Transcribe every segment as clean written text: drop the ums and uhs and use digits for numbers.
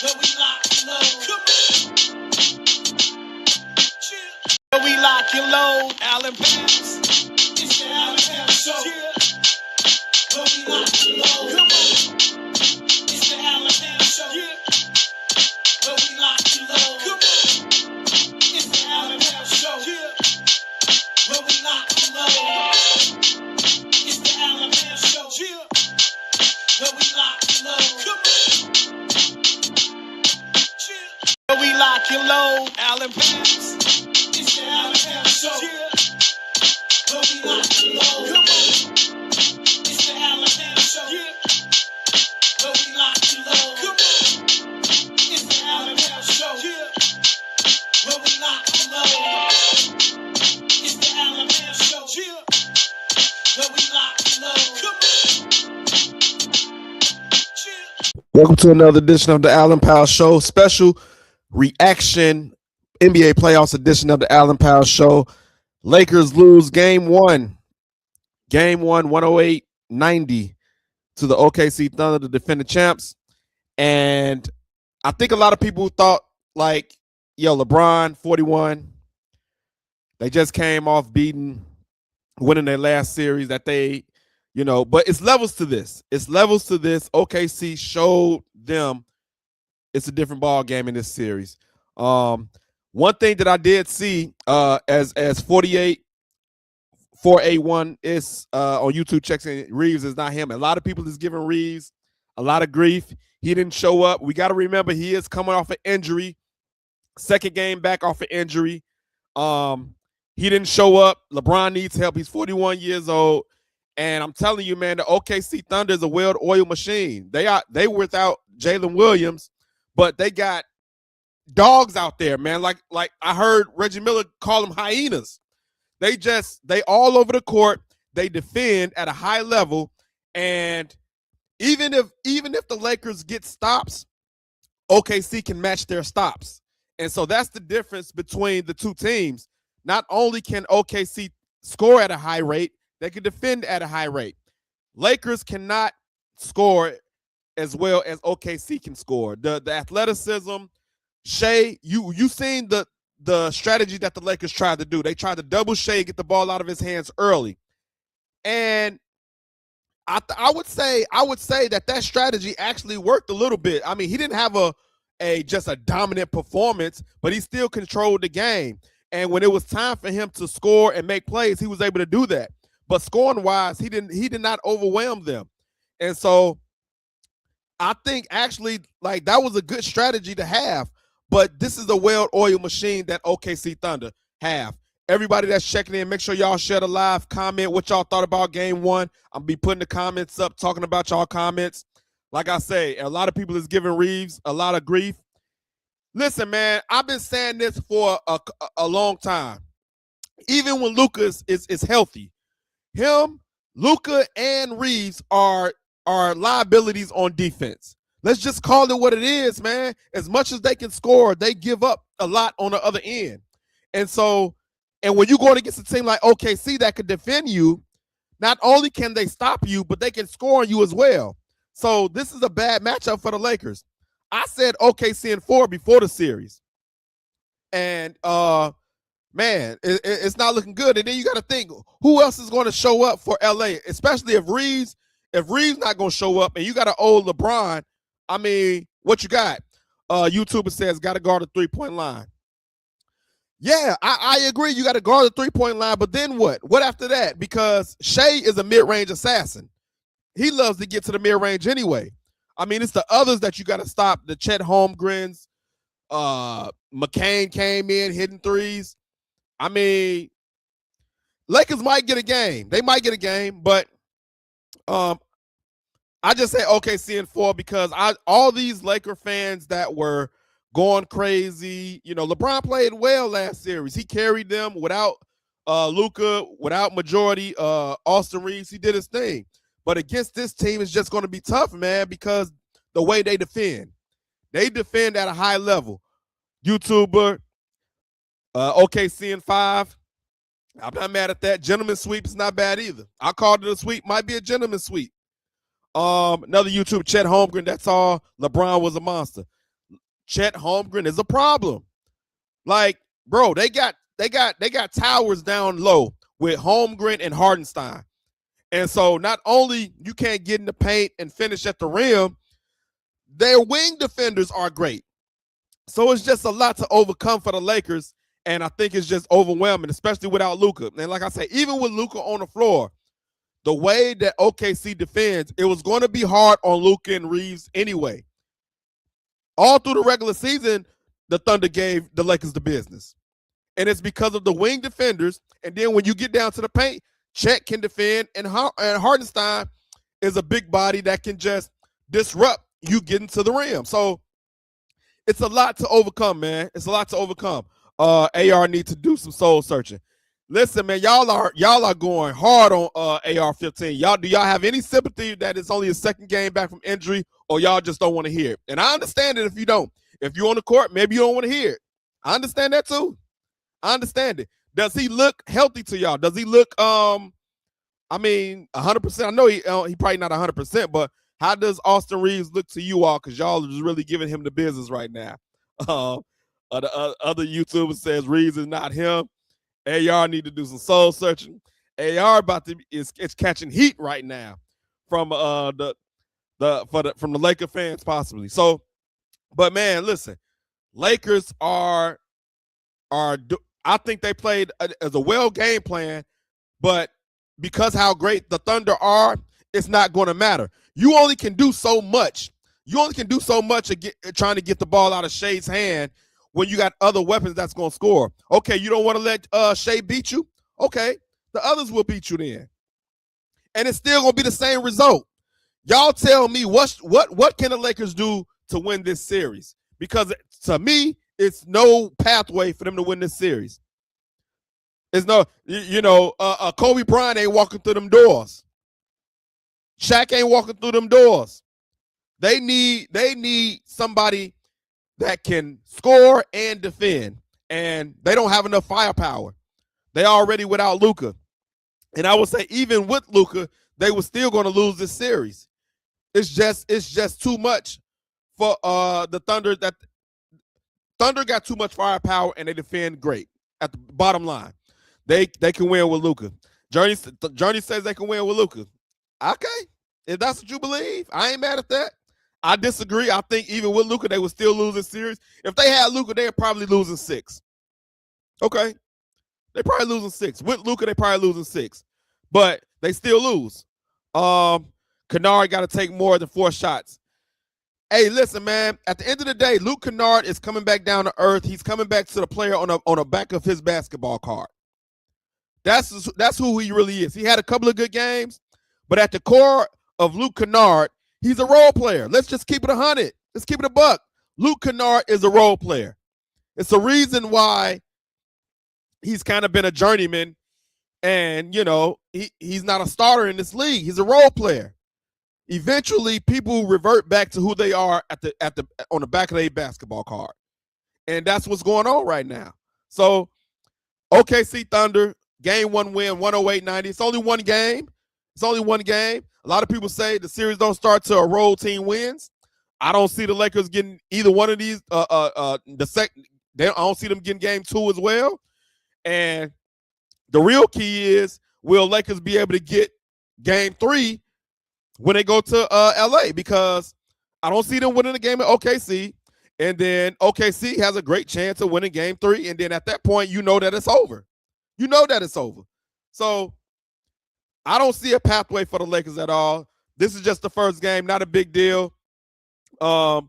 Where we lock and load. Where we lock and load. Allen Powers. It's the Allen Powers Show. Where we lock and load. It's the Allen Powers Show. Where we lock and load. It's the Allen Powers Show. Where we lock and load. It's the Allen Powers Show. Where we lock and load. Where we lock and load. Allen Powers. It's the Allen Powers Show. Where we lock and load. It's the Allen Powers Show. Where we lock and load. It's the Allen Powers Show. Where we lock and load. It's the Allen Powers Show. Where we lock and load. Welcome to another edition of the Allen Powers Show, special reaction NBA playoffs edition of the Allen Powers Show. Lakers lose game one, 108-90 to the OKC Thunder, the defending champs. And I think a lot of people thought, like, yo, LeBron, 41, they just came off winning their last series that they, but it's levels to this. OKC showed them it's a different ball game in this series. One thing that I did see as 481 is on YouTube checks in, Reeves is not him. A lot of people is giving Reeves a lot of grief. He didn't show up. We got to remember he is coming off an injury. Second game back off an injury. He didn't show up. LeBron needs help. He's 41 years old. And I'm telling you, man, the OKC Thunder is a well-oiled machine. They were without Jalen Williams, but they got dogs out there, man. Like I heard Reggie Miller call them hyenas. They all over the court. They defend at a high level. And even if the Lakers get stops, OKC can match their stops. And so that's the difference between the two teams. Not only can OKC score at a high rate, they can defend at a high rate. Lakers cannot score as well as OKC can score. The athleticism, Shea, you seen the strategy that the Lakers tried to do. They tried to double Shea, get the ball out of his hands early. And I would say that strategy actually worked a little bit. I mean, he didn't have just a dominant performance, but he still controlled the game. And when it was time for him to score and make plays, he was able to do that. But scoring wise, he did not overwhelm them. And so I think actually, like, that was a good strategy to have. But this is a well-oiled machine that OKC Thunder have. Everybody that's checking in, make sure y'all share the live, comment what y'all thought about game one. I'll be putting the comments up, talking about y'all comments. Like I say, a lot of people is giving Reeves a lot of grief. Listen, man, I've been saying this for a long time. Even when Luka is healthy, Luka and Reeves are liabilities on defense. Let's just call it what it is, man. As much as they can score, they give up a lot on the other end. And when you're going against a team like OKC that could defend you, not only can they stop you, but they can score on you as well. So this is a bad matchup for the Lakers. I said OKC in 4 before the series. And, man, it's not looking good. And then you got to think, who else is going to show up for LA, especially if Reeves not going to show up and you got an old LeBron. I mean, what you got? YouTuber says got to guard the three-point line. Yeah, I agree. You got to guard the three-point line, but then what? What after that? Because Shea is a mid-range assassin. He loves to get to the mid-range anyway. I mean, it's the others that you got to stop. The Chet Holmgrens, McCain came in, hitting threes. I mean, Lakers might get a game. They might get a game, but I just say OKC in 4 because all these Laker fans that were going crazy, LeBron played well last series. He carried them without Luka, without majority Austin Reeves. He did his thing. But against this team, it's just going to be tough, man, because the way they defend. They defend at a high level. YouTuber, OKC in 5. I'm not mad at that. Gentleman's sweep is not bad either. I called it a sweep. Might be a gentleman's sweep. Another YouTube, Chet Holmgren, that's all. LeBron was a monster. Chet Holmgren is a problem. Like, bro, they got towers down low with Holmgren and Hardenstein. And so not only you can't get in the paint and finish at the rim, their wing defenders are great. So it's just a lot to overcome for the Lakers. And I think it's just overwhelming, especially without Luka. And like I say, even with Luka on the floor, the way that OKC defends, it was going to be hard on Luka and Reeves anyway. All through the regular season, the Thunder gave the Lakers the business. And it's because of the wing defenders. And then when you get down to the paint, Chet can defend, and Hardenstein is a big body that can just disrupt you getting to the rim. So it's a lot to overcome, man. It's a lot to overcome. AR need to do some soul searching. Listen, man, y'all are going hard on AR-15. Do y'all have any sympathy that it's only a second game back from injury, or y'all just don't want to hear it? And I understand it if you don't. If you're on the court, maybe you don't want to hear it. I understand that too. I understand it. Does he look healthy to y'all? Does he look 100%? I know he probably not 100%, but how does Austin Reeves look to you all? Because y'all are just really giving him the business right now. The other YouTuber says Reeves is not him. AR need to do some soul searching. AR is catching heat right now from the Laker fans possibly. So, but man, listen, Lakers are I think they played as a well game plan, but because how great the Thunder are, it's not going to matter. You only can do so much. You only can do so much trying to get the ball out of Shai's hand when you got other weapons that's going to score. Okay, you don't want to let Shai beat you? Okay, the others will beat you then. And it's still going to be the same result. Y'all tell me what can the Lakers do to win this series? Because to me, it's no pathway for them to win this series. It's no, Kobe Bryant ain't walking through them doors. Shaq ain't walking through them doors. They need somebody that can score and defend, and they don't have enough firepower. They already without Luka. And I would say even with Luka, they were still going to lose this series. It's just too much for the Thunder. That Thunder got too much firepower and they defend great. At the bottom line, they can win with Luka. Journey says they can win with Luka. Okay, if that's what you believe, I ain't mad at that. I disagree. I think even with Luka, they would still lose this series. If they had Luka, they're probably losing 6. Okay, they probably losing 6. With Luka, they probably losing 6, but they still lose. Kennard got to take more than 4 shots. Hey, listen, man. At the end of the day, Luke Kennard is coming back down to earth. He's coming back to the player on the back of his basketball card. That's who he really is. He had a couple of good games, but at the core of Luke Kennard, he's a role player. Let's just keep it 100. Let's keep it a buck. Luke Kennard is a role player. It's a reason why he's kind of been a journeyman, and he's not a starter in this league. He's a role player. Eventually, people revert back to who they are on the back of their basketball card, and that's what's going on right now. So, OKC Thunder, game 1 win, 108-90. It's only one game. It's only one game. A lot of people say the series don't start till a road team wins. I don't see the Lakers getting either one of these. I don't see them getting game 2 as well. And the real key is, will Lakers be able to get game 3 when they go to LA? Because I don't see them winning the game at OKC. And then OKC has a great chance of winning game 3. And then at that point, you know that it's over. You know that it's over. So I don't see a pathway for the Lakers at all. This is just the first game, not a big deal. Luke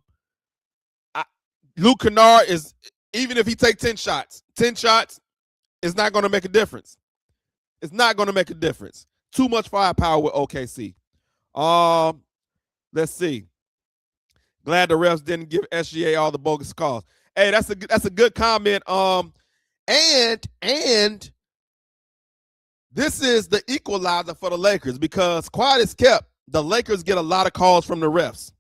Kennard is, even if he takes 10 shots is not going to make a difference. It's not going to make a difference. Too much firepower with OKC. Let's see. Glad the refs didn't give SGA all the bogus calls. Hey, that's a good comment. And this is the equalizer for the Lakers, because quiet is kept, the Lakers get a lot of calls from the refs.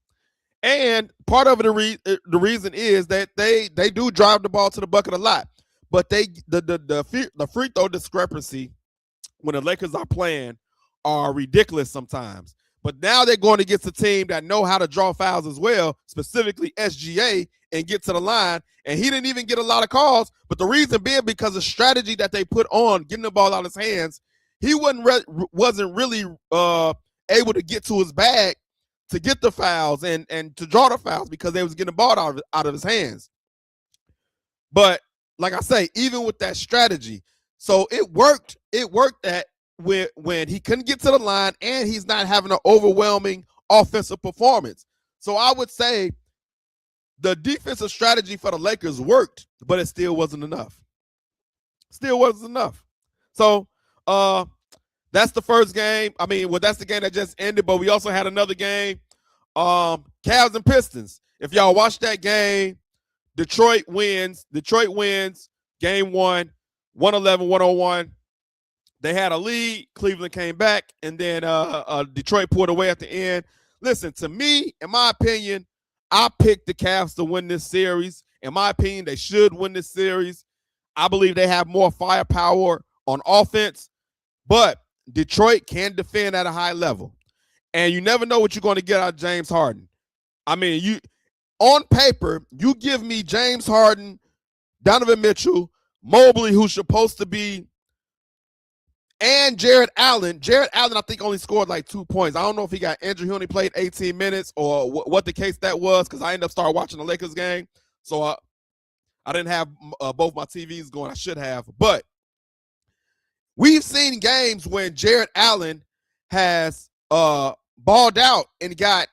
And part of the reason is that they do drive the ball to the bucket a lot. But the free throw discrepancy when the Lakers are playing are ridiculous sometimes. But now they're going against a team that know how to draw fouls as well, specifically SGA, and get to the line. And he didn't even get a lot of calls. But the reason being because the strategy that they put on getting the ball out of his hands, he wasn't really able to get to his bag to get the fouls and to draw the fouls because they was getting the ball out of his hands. But like I say, even with that strategy, so it worked. It worked that when he couldn't get to the line and he's not having an overwhelming offensive performance. So I would say the defensive strategy for the Lakers worked, but it still wasn't enough. Still wasn't enough. So that's the first game. I mean, well, that's the game that just ended, but we also had another game. Cavs and Pistons. If y'all watched that game, Detroit wins. Detroit wins game 1, 111-101. They had a lead. Cleveland came back, and then Detroit pulled away at the end. Listen, to me, in my opinion, I picked the Cavs to win this series. In my opinion, they should win this series. I believe they have more firepower on offense, but Detroit can defend at a high level. And you never know what you're going to get out of James Harden. I mean, on paper, you give me James Harden, Donovan Mitchell, Mobley, who's supposed to be, and Jarrett Allen. Jarrett Allen, I think, only scored like 2 points. I don't know if he got injured. He only played 18 minutes or what the case that was, because I ended up starting watching the Lakers game. So I didn't have both my TVs going. I should have. But we've seen games when Jarrett Allen has balled out and got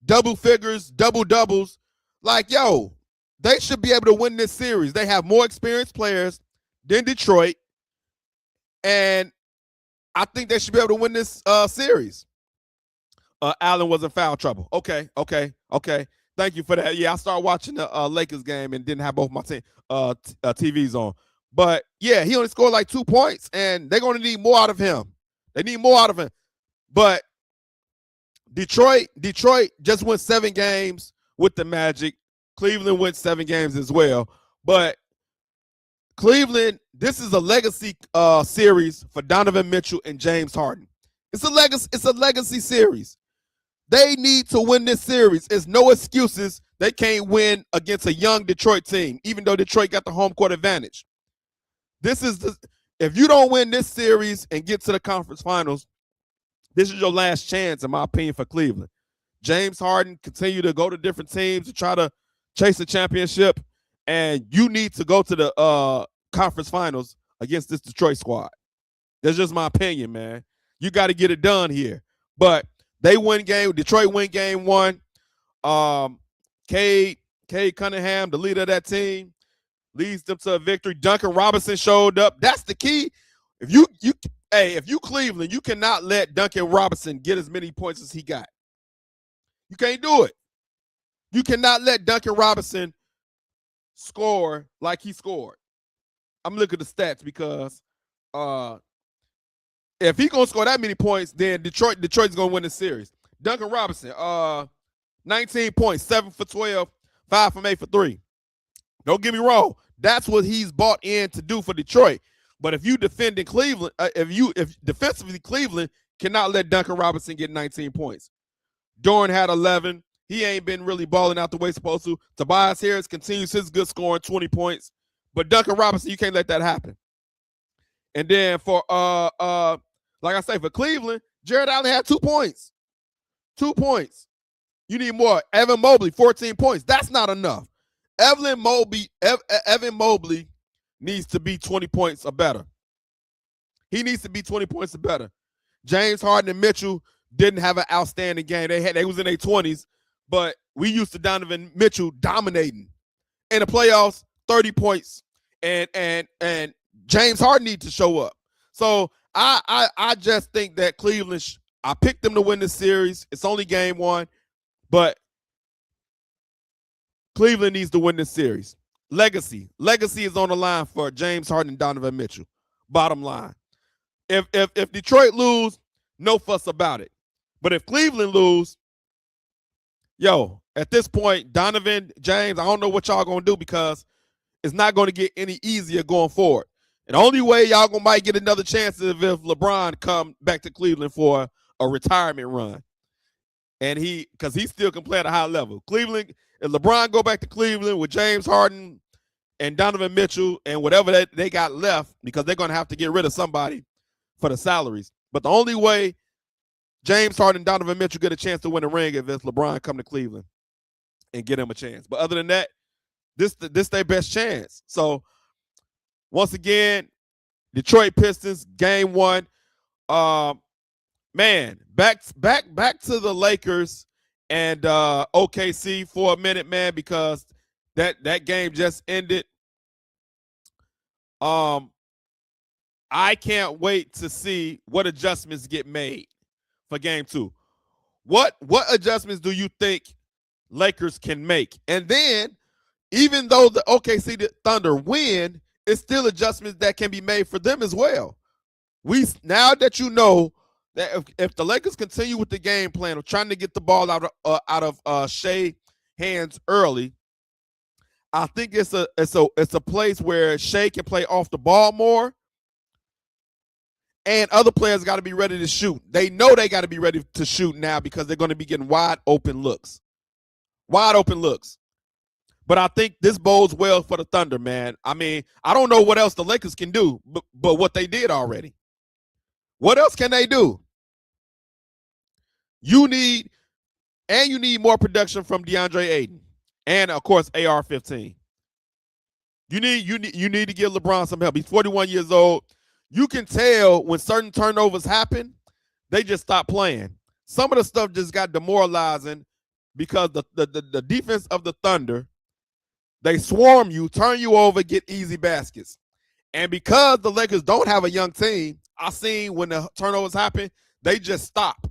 double figures, double doubles. Like, yo, they should be able to win this series. They have more experienced players than Detroit. And I think they should be able to win this series. Allen was in foul trouble. Okay. Thank you for that. Yeah, I started watching the Lakers game and didn't have both my TVs on. But, yeah, he only scored like 2 points, and they're going to need more out of him. They need more out of him. But Detroit just won 7 games with the Magic. Cleveland went 7 games as well. But Cleveland, this is a legacy series for Donovan Mitchell and James Harden. It's a legacy series. They need to win this series. There's no excuses they can't win against a young Detroit team, even though Detroit got the home court advantage. If you don't win this series and get to the conference finals, this is your last chance, in my opinion, for Cleveland. James Harden continue to go to different teams to try to chase a championship, and you need to go to the conference finals against this Detroit squad. That's just my opinion, man. You got to get it done here. But Detroit win game 1. Cade Cunningham, the leader of that team, leads them to a victory. Duncan Robinson showed up. That's the key. If you Cleveland, you cannot let Duncan Robinson get as many points as he got. You can't do it. You cannot let Duncan Robinson score like he scored. I'm looking at the stats because if he's going to score that many points, then Detroit's going to win the series. Duncan Robinson, 19 points, 7 for 12, 5 from 8 for 3. Don't get me wrong. That's what he's bought in to do for Detroit. But if you defend in Cleveland, if defensively Cleveland cannot let Duncan Robinson get 19 points. Doran had 11. He ain't been really balling out the way he's supposed to. Tobias Harris continues his good scoring, 20 points. But Duncan Robinson, you can't let that happen. And then for like I say, for Cleveland, Jarrett Allen had 2 points. 2 points. You need more. Evan Mobley, 14 points. That's not enough. Evan Mobley needs to be 20 points or better. He needs to be 20 points or better. James Harden and Mitchell didn't have an outstanding game. They was in their 20s, but we used to Donovan Mitchell dominating. In the playoffs, 30 points. And James Harden needs to show up. So I just think that Cleveland, I picked them to win this series. It's only game 1, but Cleveland needs to win this series. Legacy is on the line for James Harden and Donovan Mitchell. Bottom line. If Detroit lose, no fuss about it. But if Cleveland lose, at this point, Donovan, James, I don't know what y'all going to do because it's not going to get any easier going forward. And the only way y'all might get another chance is if LeBron come back to Cleveland for a retirement run. And because he still can play at a high level. Cleveland, if LeBron go back to Cleveland with James Harden and Donovan Mitchell and whatever they got left, because they're going to have to get rid of somebody for the salaries. But the only way James Harden and Donovan Mitchell get a chance to win a ring if it's LeBron come to Cleveland and get him a chance. But other than that, this their best chance. So once again, Detroit Pistons, game 1. Man, back to the Lakers and OKC for a minute, man, because that game just ended. I can't wait to see what adjustments get made for game 2. What adjustments do you think Lakers can make? And then, even though the OKC the Thunder win, it's still adjustments that can be made for them as well. Now that you know that if the Lakers continue with the game plan of trying to get the ball out of Shai hands early, I think it's a place where Shai can play off the ball more, and other players got to be ready to shoot. They know they got to be ready to shoot now because they're going to be getting wide open looks. But I think this bodes well for the Thunder, man. I mean, I don't know what else the Lakers can do, but what they did already. What else can they do? You need more production from DeAndre Ayton, and of course AR-15. You need to give LeBron some help. He's 41 years old. You can tell when certain turnovers happen, they just stop playing. Some of the stuff just got demoralizing because the defense of the Thunder, they swarm you, turn you over, get easy baskets. And because the Lakers don't have a young team, I seen when the turnovers happen, they just stop.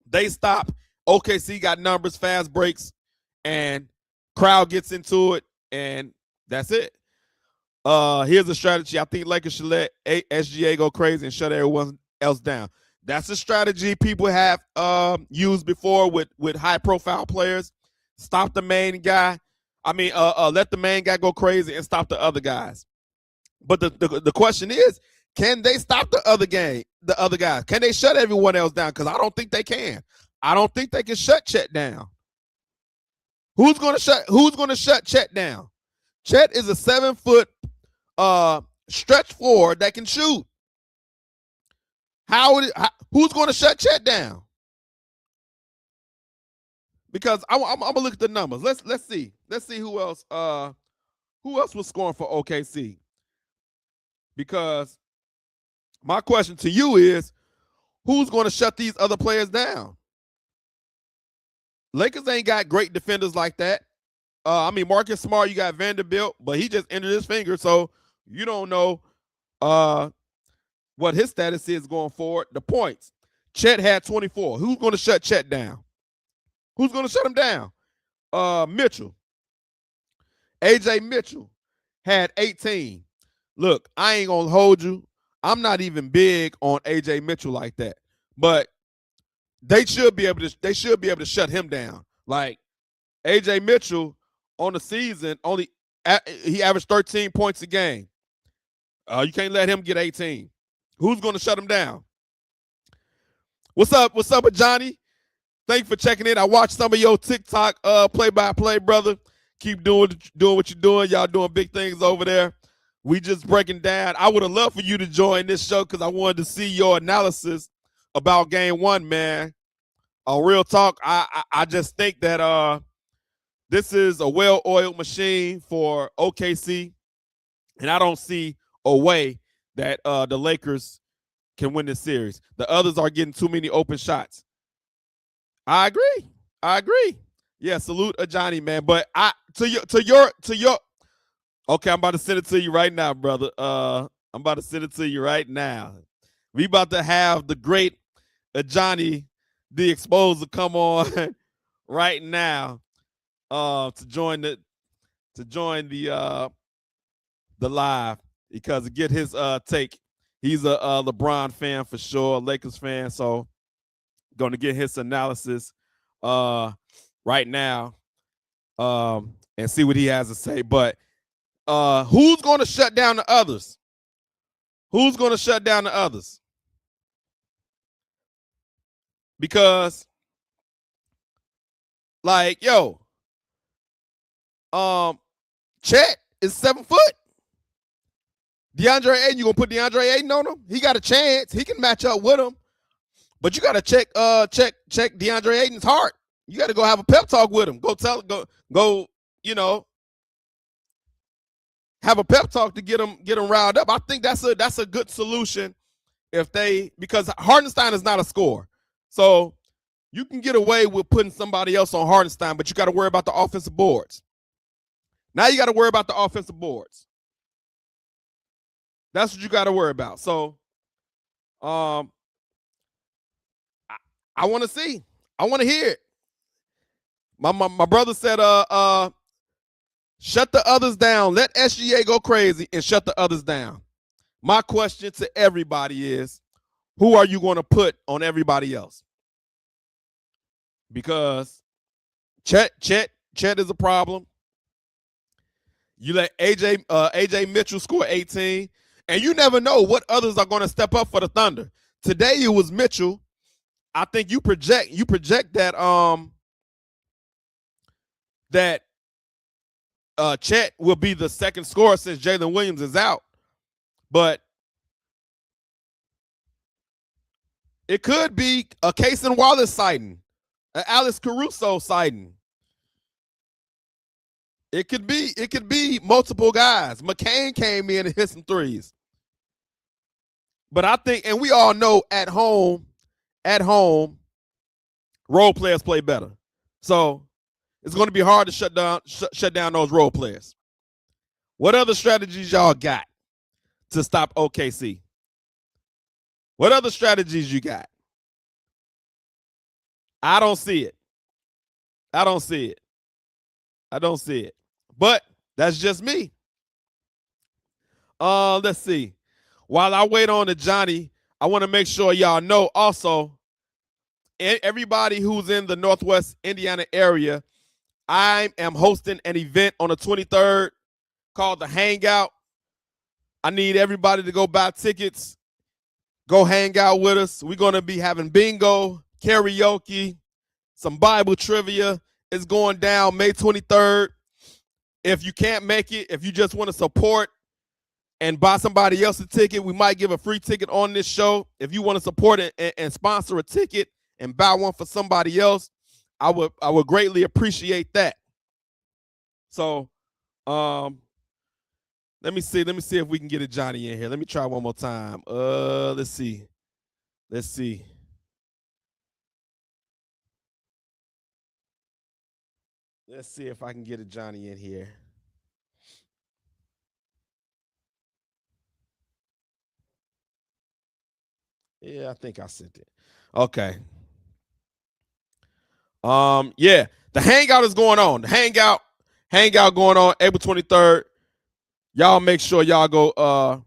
They stop. OKC got numbers, fast breaks, and crowd gets into it, and that's it. Here's a strategy. I think Lakers should let SGA go crazy and shut everyone else down. That's a strategy people have used before with high-profile players. Stop the main guy. Let the main guy go crazy and stop the other guys. But the question is, can they stop the other guys? Can they shut everyone else down? Because I don't think they can. I don't think they can shut Chet down. Who's gonna shut Chet down? Chet is a 7-foot stretch forward that can shoot. Who's going to shut Chet down? Because I'm gonna look at the numbers. Let's see who else was scoring for OKC. Because my question to you is, who's going to shut these other players down? Lakers ain't got great defenders like that. Marcus Smart, you got Vanderbilt, but he just injured his finger, so you don't know what his status is going forward. The points. Chet had 24. Who's going to shut Chet down? Who's going to shut him down? Mitchell. AJ Mitchell had 18. Look, I ain't going to hold you. I'm not even big on AJ Mitchell like that. But they should be able to shut him down. Like AJ Mitchell on the season, he averaged 13 points a game. You can't let him get 18. Who's going to shut him down? What's up with Johnny? Thanks for checking in. I watched some of your TikTok play-by-play, brother. Keep doing what you're doing. Y'all doing big things over there. We just breaking down. I would have loved for you to join this show because I wanted to see your analysis about game 1, man. Real talk, I just think that this is a well-oiled machine for OKC, and I don't see a way that the Lakers can win this series. The others are getting too many open shots. I agree. Yeah, salute Johnny, man. But to your okay, I'm about to send it to you right now, brother. I'm about to send it to you right now. We about to have the great Johnny the Exposer come on right now to join the live, because to get his take. He's a LeBron fan for sure, Lakers fan, so going to get his analysis right now and see what he has to say. But who's going to shut down the others? Who's going to shut down the others? because, like, yo, Chet is 7 foot. DeAndre Ayton, you gonna put DeAndre Ayton on him? He got a chance. He can match up with him, but you gotta check DeAndre Ayton's heart. You gotta go have a pep talk with him. Go. You know, have a pep talk to get him riled up. I think that's a good solution because Hartenstein is not a scorer, so you can get away with putting somebody else on Hartenstein, but you got to worry about the offensive boards. Now you got to worry about the offensive boards. That's what you got to worry about. So, I want to see. I want to hear it. My brother said, shut the others down. Let SGA go crazy and shut the others down. My question to everybody is, who are you going to put on everybody else? Because Chet is a problem. You let AJ Mitchell score 18, and you never know what others are going to step up for the Thunder. Today it was Mitchell. I think you project that Chet will be the second scorer since Jalen Williams is out. But it could be a Cason Wallace sighting, an Alex Caruso sighting. It could be multiple guys. McCain came in and hit some threes. But I think, and we all know at home, role players play better. So it's going to be hard to shut down those role players. What other strategies y'all got to stop OKC? What other strategies you got? I don't see it. But that's just me. Let's see. While I wait on the Johnny, I want to make sure y'all know also, everybody who's in the Northwest Indiana area, I am hosting an event on the 23rd called The Hangout. I need everybody to go buy tickets. Go hang out with us. We're going to be having bingo, karaoke, some Bible trivia. It's going down May 23rd. If you can't make it, if you just want to support and buy somebody else a ticket, we might give a free ticket on this show. If you want to support it and sponsor a ticket and buy one for somebody else, I would greatly appreciate that. So, let me see if we can get a Johnny in here. Let me try one more time. Let's see. Let's see if I can get a Johnny in here. Yeah, I think I sent it. Okay. Yeah, the Hangout is going on. The Hangout going on April 23rd. Y'all make sure y'all go.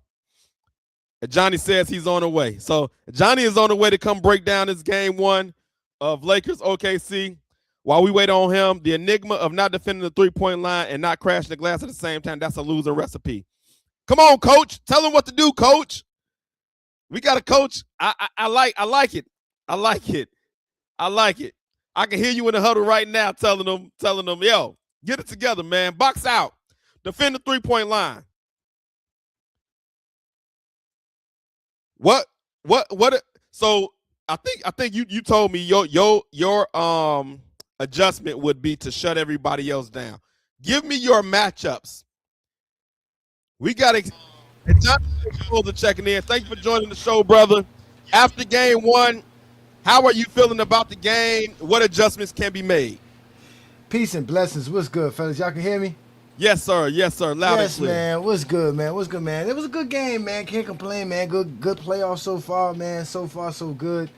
Johnny says he's on the way. So Johnny is on the way to come break down this game one of Lakers OKC. While we wait on him, the enigma of not defending the three-point line and not crashing the glass at the same time, that's a losing recipe. Come on, coach. Tell him what to do, coach. We got a coach. I like it. I like it. I can hear you in the huddle right now telling them, yo, get it together, man. Box out. Defend the three-point line. What? So I think you told me your adjustment would be to shut everybody else down. Give me your matchups. We got John checking in. Thank you for joining the show, brother. After game one, how are you feeling about the game? What adjustments can be made? Peace and blessings. What's good, fellas? Y'all can hear me? Yes, sir. Loud and clear. Man. What's good, man? It was a good game, man. Can't complain, man. Good playoff so far, man. So far, so good.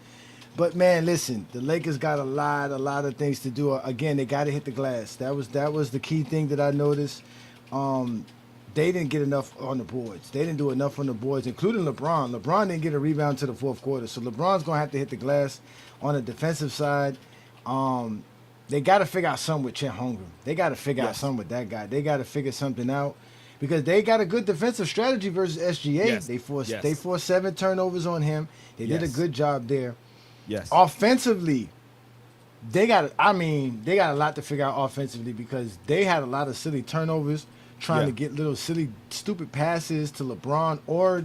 But man, listen, the Lakers got a lot of things to do. Again, they got to hit the glass. That was the key thing that I noticed. They didn't get enough on the boards. They didn't do enough on the boards, including LeBron. LeBron didn't get a rebound to the fourth quarter, so LeBron's gonna have to hit the glass on the defensive side. They got to figure out something with Chet Holmgren. They got to figure out something with that guy. They got to figure something out because they got a good defensive strategy versus SGA. Yes. They forced 7 turnovers on him. They did a good job there. Yes. Offensively, they got a lot to figure out offensively because they had a lot of silly turnovers trying to get little silly stupid passes to LeBron or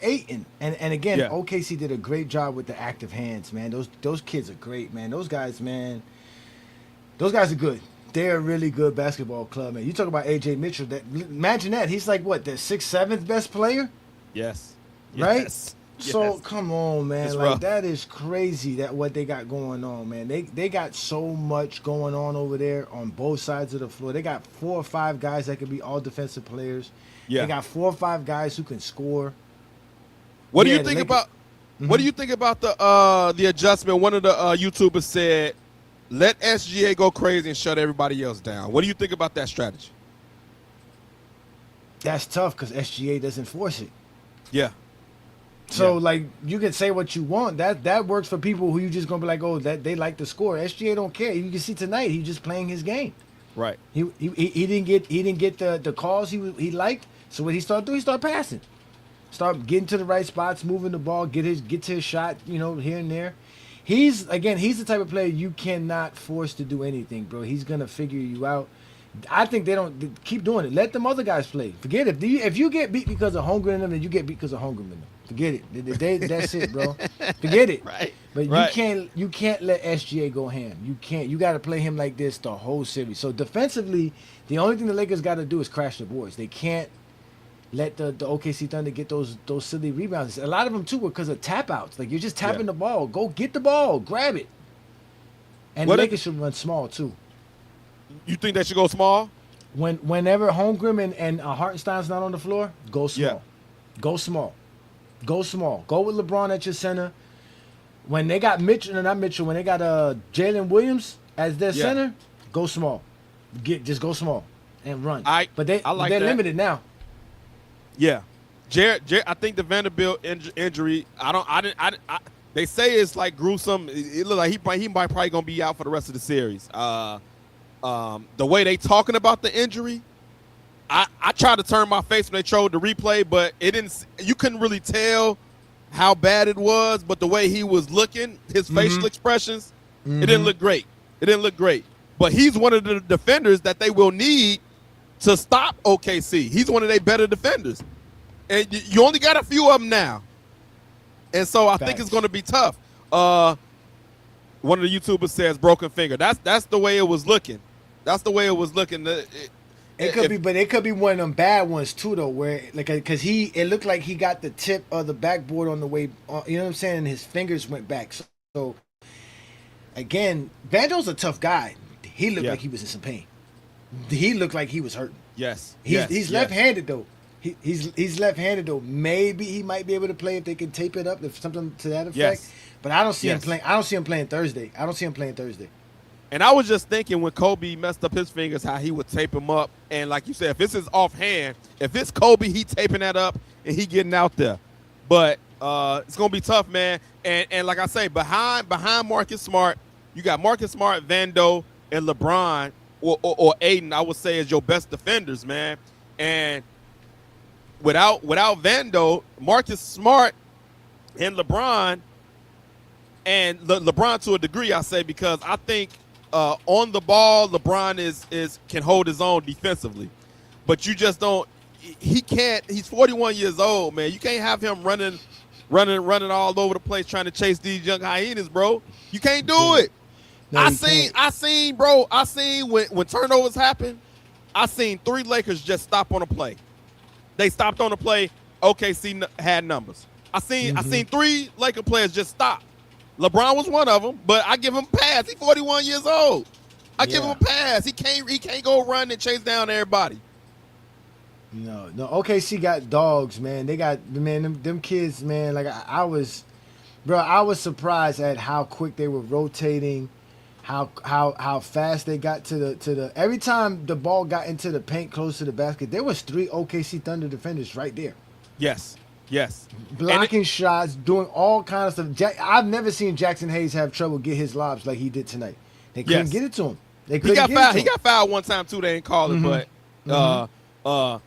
Ayton. And again, OKC did a great job with the active hands, man. Those kids are great, man. Those guys, man. Those guys are good. They're a really good basketball club, man. You talk about AJ Mitchell. Imagine that. He's like what, the 6th, 7th best player? Yes. Right? Yes. So come on, man. It's like rough. that is crazy that what they got going on, man. They got so much going on over there on both sides of the floor. They got 4 or 5 guys that could be all defensive players. Yeah. They got 4 or 5 guys who can score. What do Yeah, you think the about what do you think about the adjustment? One of the YouTubers said, "Let SGA go crazy and shut everybody else down." What do you think about that strategy? That's tough because SGA doesn't force it. Yeah. So like you can say what you want. That works for people who you just gonna be like, oh, that they like to score. SGA don't care. You can see tonight he's just playing his game. Right. He didn't get the calls he liked. So what he started doing, he started passing. Start getting to the right spots, moving the ball, get to his shot, here and there. He's the type of player you cannot force to do anything, bro. He's gonna figure you out. I think they don't keep doing it. Let them other guys play. Forget it. If you get beat because of Holmgren in them, then you get beat because of Holmgren in them. Forget it. That's it, bro. Forget it. Right. But you can't let SGA go ham. You can't. You got to play him like this the whole series. So defensively, the only thing the Lakers got to do is crash the boards. They can't let the OKC Thunder get those silly rebounds. A lot of them too were because of tap outs. Like you're just tapping the ball. Go get the ball. Grab it. And the Lakers should run small too. You think they should go small? Whenever Holmgren and Hartenstein's not on the floor, go small. Yeah. Go small. Go small. Go with LeBron at your center. When they got when they got Jalen Williams as their center, go small. Just go small and run. But they're limited now. Yeah. Jared, I think the Vanderbilt injury, they say it's like gruesome. It looks like he might probably gonna be out for the rest of the series. The way they talking about the injury, I tried to turn my face when they showed the replay, but it didn't. You couldn't really tell how bad it was, but the way he was looking, his facial expressions, it didn't look great. It didn't look great. But he's one of the defenders that they will need to stop OKC. He's one of their better defenders, and you only got a few of them now, and so I think it's going to be tough. One of the YouTubers says broken finger. That's the way it was looking. That's the way it was looking. It could be one of them bad ones too, though, where because it looked like he got the tip of the backboard on the way, you know what I'm saying, and his fingers went back. So again, Vando's a tough guy. He looked like he was in some pain. He looked like he was hurting. Yes, he's left-handed though. He's left-handed though. Maybe he might be able to play if they can tape it up, if something to that effect. Yes. But I don't see him playing. I don't see him playing Thursday. And I was just thinking when Kobe messed up his fingers, how he would tape them up. And like you said, if this is offhand, if it's Kobe, he taping that up and he getting out there. But it's gonna be tough, man. And like I say, behind Marcus Smart, you got Marcus Smart, Vando, and LeBron or Ayton. I would say is your best defenders, man. And without Vando, Marcus Smart, and LeBron. And LeBron to a degree, I say, because I think on the ball, LeBron can hold his own defensively, but you just don't. He can't. He's 41 years old, man. You can't have him running all over the place trying to chase these young hyenas, bro. You can't do it. No, I seen, bro. I seen when turnovers happen. I seen 3 Lakers just stop on a play. They stopped on a play. OKC had numbers. I seen 3 Laker players just stop. LeBron was one of them, but I give him a pass. He's 41 years old. I give him a pass. He can't go run and chase down everybody. No. OKC got dogs, man. They got them kids, man. Like I was surprised at how quick they were rotating, how fast they got to the. Every time the ball got into the paint close to the basket, there was 3 OKC Thunder defenders right there. Yes. Blocking shots, doing all kinds of stuff. I've never seen Jackson Hayes have trouble get his lobs like he did tonight. They couldn't get it to him. He got fouled one time too. They didn't call it, but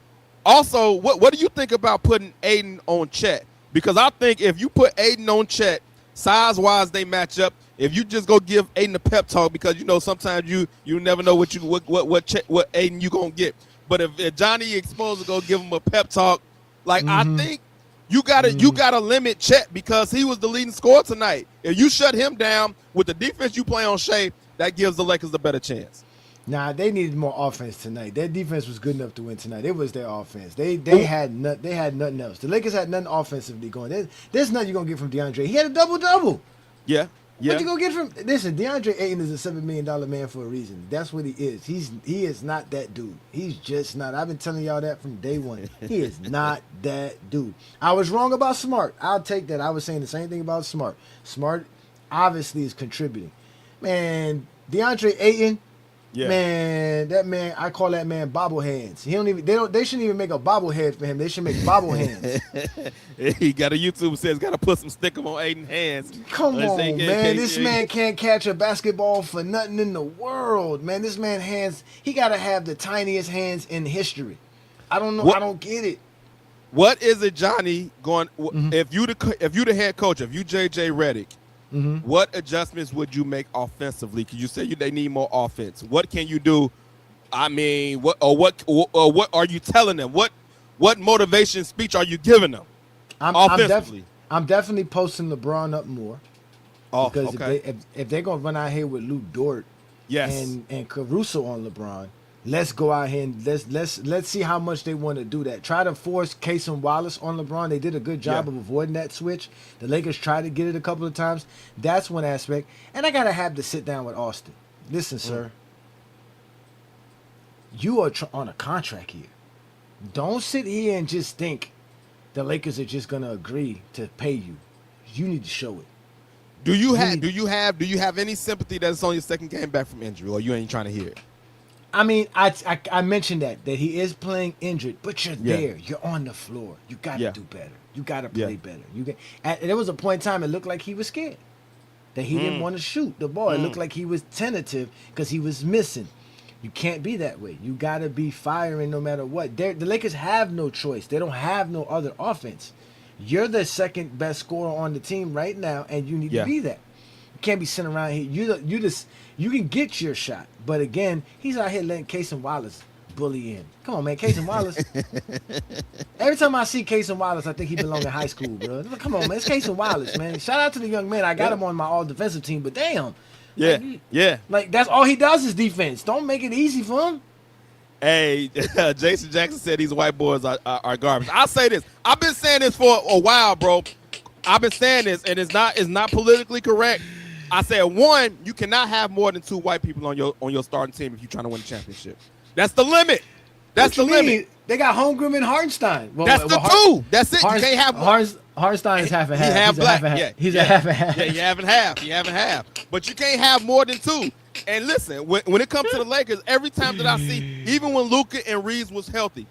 also, what do you think about putting Ayton on Chet? Because I think if you put Aiden on Chet, size-wise they match up. If you just go give Aiden a pep talk, because you know sometimes you never know what Aiden you gonna get. But if Johnny exposed to go give him a pep talk, like I think you gotta limit Chet because he was the leading scorer tonight. If you shut him down with the defense you play on Shea, that gives the Lakers a better chance. Nah, they needed more offense tonight. Their defense was good enough to win tonight. It was their offense. They had nothing else. The Lakers had nothing offensively going. There's nothing you're gonna get from DeAndre. He had a double-double. Yeah. What you gonna get from? Listen, DeAndre Ayton is a $7 million man for a reason. That's what he is. He is not that dude. He's just not. I've been telling y'all that from day one. He is not that dude. I was wrong about Smart. I'll take that. I was saying the same thing about Smart. Smart obviously is contributing. Man, DeAndre Ayton. Yeah. Man, that man, I call that man bobbleheads. They shouldn't even make a bobblehead for him. They should make bobble hands. He got a YouTube says got to put some sticker on Aiden's hands. Come on, man. This man can't catch a basketball for nothing in the world, man. This man he got to have the tiniest hands in history. I don't know. I don't get it. What is it, Johnny, going if you the head coach, if you JJ Redick, what adjustments would you make offensively? Because you say they need more offense. What can you do? I mean, what are you telling them? What motivation speech are you giving them? Offensively, I'm definitely posting LeBron up more. Oh, because okay. if they're gonna run out here with Lou Dort, yes, and Caruso on LeBron, let's go out here and let's see how much they want to do that. Try to force Case and Wallace on LeBron. They did a good job of avoiding that switch. The Lakers tried to get it a couple of times. That's one aspect. And I gotta have to sit down with Austin. Listen, sir. You are on a contract here. Don't sit here and just think the Lakers are just gonna agree to pay you. You need to show it. Do you have any sympathy that it's on your second game back from injury, or you ain't trying to hear it? I mean, I mentioned that he is playing injured, but you're there. You're on the floor. You got to do better. You got to play better. There was a point in time it looked like he was scared, that he didn't want to shoot the ball. It looked like he was tentative because he was missing. You can't be that way. You got to be firing no matter what. The Lakers have no choice. They don't have no other offense. You're the second best scorer on the team right now, and you need to be that. You can't be sitting around here. You can get your shot, but again, he's out here letting Case and Wallace bully in. Come on, man, Case and Wallace. Every time I see Case and Wallace, I think he belongs in high school, bro. Come on, man, it's Case and Wallace, man. Shout out to the young man. I got him on my all defensive team, but damn, like that's all he does is defense. Don't make it easy for him. Hey, Jason Jackson said these white boys are garbage. I'll say this. I've been saying this for a while, bro. I've been saying this, and it's not politically correct. I said, one, you cannot have more than 2 white people on your starting team if you're trying to win a championship. That's the limit. That's the limit. They got Holmgren and Hartenstein. That's the 2. That's it. You can't have Hartenstein is half and half. He's half black. He's a half and half. Yeah, you have half. But you can't have more than 2. And listen, when it comes to the Lakers, every time that I see, even when Luka and Reeves was healthy,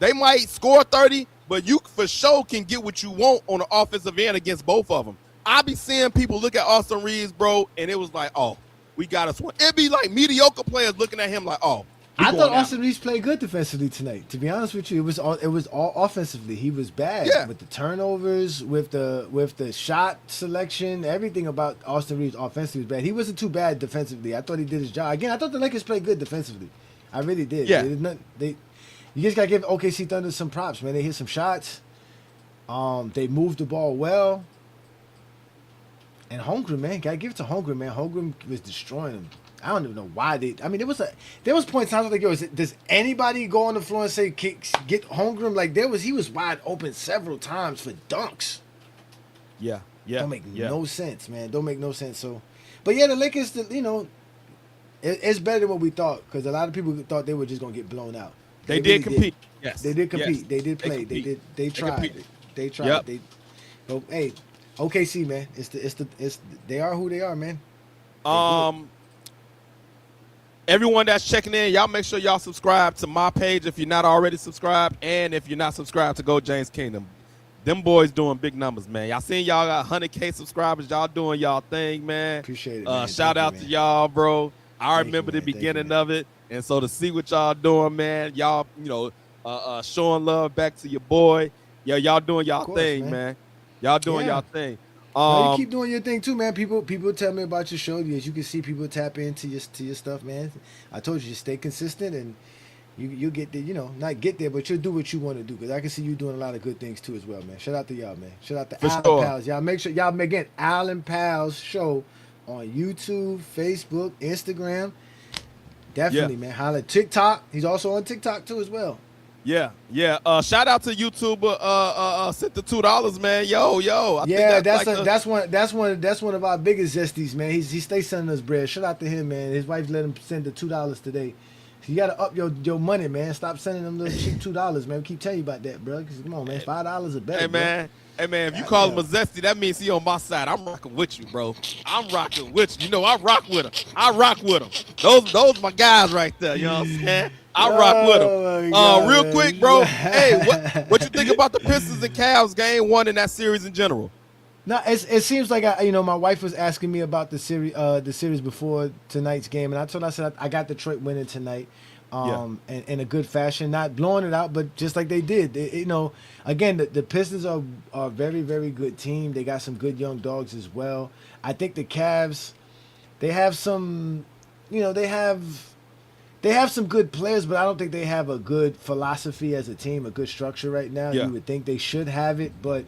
they might score 30, but you for sure can get what you want on the offensive end against both of them. I be seeing people look at Austin Reeves, bro, and it was like, oh, we got us one. It'd be like mediocre players looking at him like, oh. I thought Austin Reeves played good defensively tonight. To be honest with you, it was all offensively. He was bad with the turnovers, with the shot selection, everything about Austin Reeves offensively was bad. He wasn't too bad defensively. I thought he did his job. Again, I thought the Lakers played good defensively. I really did. Yeah. You just gotta give OKC Thunder some props, man. They hit some shots. They moved the ball well. And Holmgren, man, gotta give it to Holmgren, man. Holmgren was destroying him. I don't even know why there was points times like, does anybody go on the floor and say get Holmgren? Like he was wide open several times for dunks. Yeah. Don't make no sense, man. Don't make no sense. So, but yeah, the Lakers, it's better than what we thought because a lot of people thought they were just gonna get blown out. They did compete. Yes, they did compete. Yes. They did play. They tried. They tried. Yep. Hey, OKC, man. They are who they are, man. Everyone that's checking in, y'all make sure y'all subscribe to my page if you're not already subscribed, and if you're not subscribed to Go James Kingdom. Them boys doing big numbers, man. Y'all seen y'all got 100K subscribers. Y'all doing y'all thing, man. Appreciate it, man. Shout out to y'all, bro. I remember the beginning of it, and so to see what y'all doing, man, y'all, showing love back to your boy. Yeah, y'all doing y'all thing, man. Y'all doing Yeah. y'all thing. No, you keep doing your thing too, man. People tell me about your show. As you can see, people tap into your stuff, man. I told you, stay consistent, and you get there. You know, not get there, but you'll do what you want to do. Because I can see you doing a lot of good things too, as well, man. Shout out to y'all, man. Shout out to For Allen sure. Pals. Y'all make sure y'all again Allen Pals show on YouTube, Facebook, Instagram. Definitely, man. Holla TikTok. He's also on TikTok too, as well. Yeah. Shout out to YouTuber sent the $2, man. Yo. I Yeah, think that's one of our biggest zesties, man. He stays sending us bread. Shout out to him, man. His wife let him send the $2 today. So you gotta up your money, man. Stop sending them little cheap $2, man. We keep telling you about that, bro. Come on, man. $5 a better. Hey man. Hey man, if you call him a zesty, that means he on my side. I'm rocking with you, bro. I'm rocking with you. You know, I rock with him. Those my guys right there. You know what I'm saying? I rock with him. Real man. quick, bro. Hey, what you think about the Pistons and Cavs game one in that series in general? No, it seems like my wife was asking me about the series before tonight's game, and I said I got Detroit winning tonight, in a good fashion, not blowing it out, but just like they did. Again, the Pistons are a very, very good team. They got some good young dogs as well. I think the Cavs, they have some, they have some good players, but I don't think they have a good philosophy as a team, a good structure right now. Yeah. You would think they should have it, but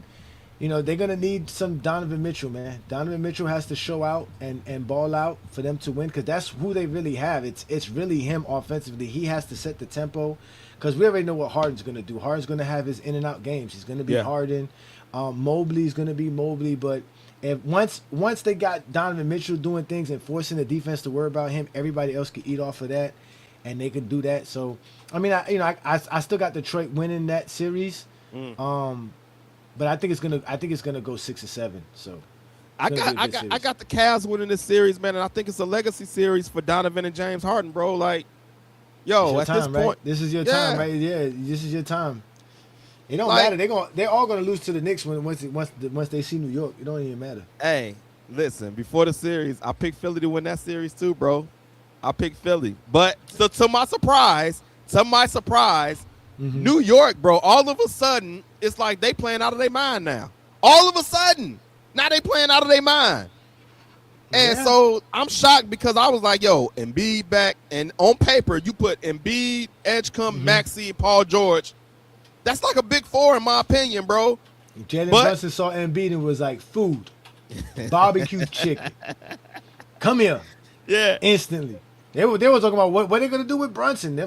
they're going to need some Donovan Mitchell, man. Donovan Mitchell has to show out and ball out for them to win, because that's who they really have. It's really him offensively. He has to set the tempo, because we already know what Harden's going to do. Harden's going to have his in and out games. He's going to be Harden. Mobley's going to be Mobley, but if once they got Donovan Mitchell doing things and forcing the defense to worry about him, everybody else could eat off of that, and they could do that. So, I mean, I still got Detroit winning that series. But I think it's gonna go 6 or 7. So I got the Cavs winning this series, man, and I think it's a legacy series for Donovan and James Harden, bro. Like, yo, at this point, right? This is your time, right? Yeah, this is your time. It don't matter. They're all gonna lose to the Knicks once they see New York. It don't even matter. Hey, listen, before the series, I picked Philly to win that series too, bro. I picked Philly, but to my surprise, New York, bro, all of a sudden, it's like they playing out of their mind now. All of a sudden, now they playing out of their mind. And so I'm shocked, because I was like, yo, Embiid back, and on paper, you put Embiid, Edgecombe, Maxey, Paul George. That's like a big four, in my opinion, bro. Jalen Brunson saw Embiid and was like, food, barbecue chicken. Come here. Yeah. Instantly. They were talking about what they're going to do with Brunson.